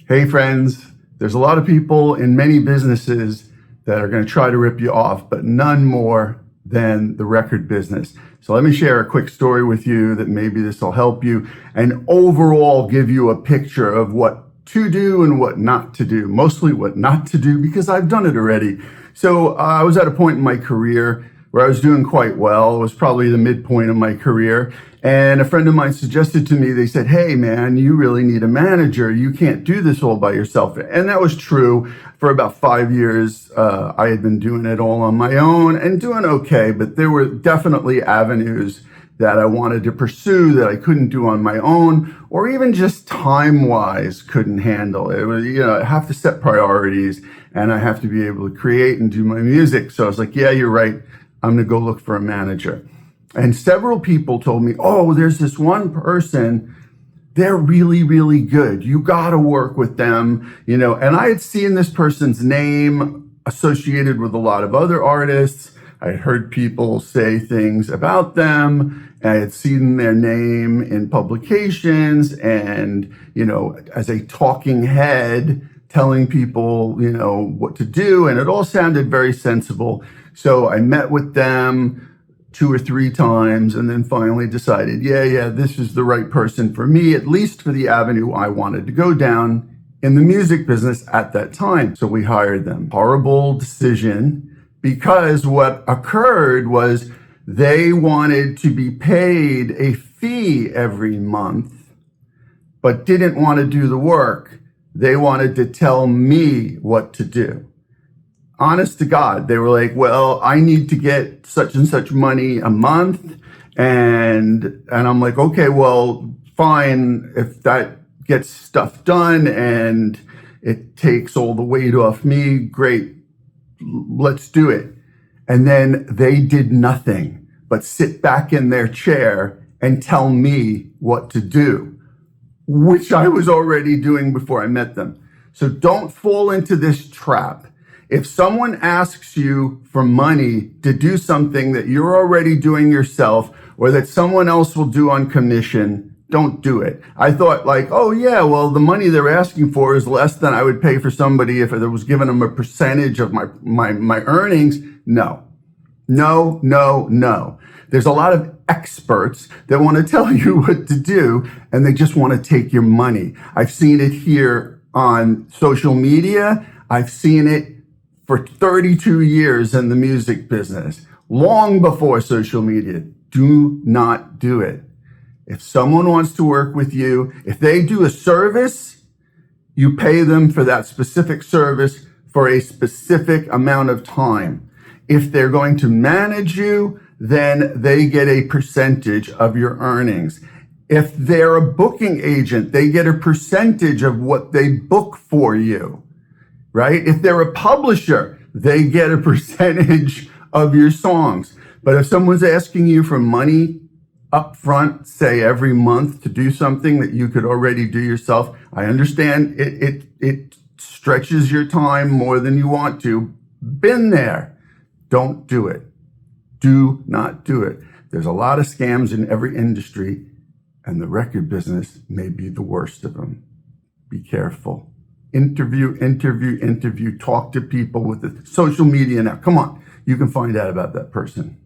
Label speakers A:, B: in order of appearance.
A: Hey friends, there's a lot of people in many businesses that are going to try to rip you off, but none more than the record business. So let me share a quick story with you that maybe this will help you and overall give you a picture of what to do and what not to do, mostly what not to do because I've done it already. So I was at a point in my career where I was doing quite well. It was probably the midpoint of my career. And a friend of mine suggested to me, they said, hey man, you really need a manager. You can't do this all by yourself. And that was true. For about 5 years, I had been doing it all on my own and doing okay, but there were definitely avenues that I wanted to pursue that I couldn't do on my own, or even just time-wise couldn't handle. It was, I have to set priorities and I have to be able to create and do my music. So I was like, yeah, you're right. I'm going to go look for a manager. And several people told me, oh, there's this one person, they're really, really good. You got to work with them, and I had seen this person's name associated with a lot of other artists. I had heard people say things about them. I had seen their name in publications and, as a talking head, telling people, what to do. And it all sounded very sensible. So I met with them 2 or 3 times and then finally decided, yeah, this is the right person for me, at least for the avenue I wanted to go down in the music business at that time. So we hired them. Horrible decision, because what occurred was they wanted to be paid a fee every month, but didn't want to do the work. They wanted to tell me what to do. Honest to God, they were like, well, I need to get such and such money a month. And I'm like, okay, well, fine. If that gets stuff done and it takes all the weight off me, great, let's do it. And then they did nothing but sit back in their chair and tell me what to do, which I was already doing before I met them. So don't fall into this trap. If someone asks you for money to do something that you're already doing yourself or that someone else will do on commission, don't do it. I thought like, oh yeah, well, the money they're asking for is less than I would pay for somebody if I was giving them a percentage of my earnings. No. There's a lot of experts that want to tell you what to do and they just want to take your money. I've seen it here on social media. I've seen it for 32 years in the music business, long before social media. Do not do it. If someone wants to work with you, if they do a service, you pay them for that specific service for a specific amount of time. If they're going to manage you, then they get a percentage of your earnings. If they're a booking agent, they get a percentage of what they book for you. Right? If they're a publisher, they get a percentage of your songs. But if someone's asking you for money up front, say every month to do something that you could already do yourself, I understand it stretches your time more than you want to. Been there. Don't do it. Do not do it. There's a lot of scams in every industry, and the record business may be the worst of them. Be careful. Interview, talk to people with the social media now. Come on, you can find out about that person.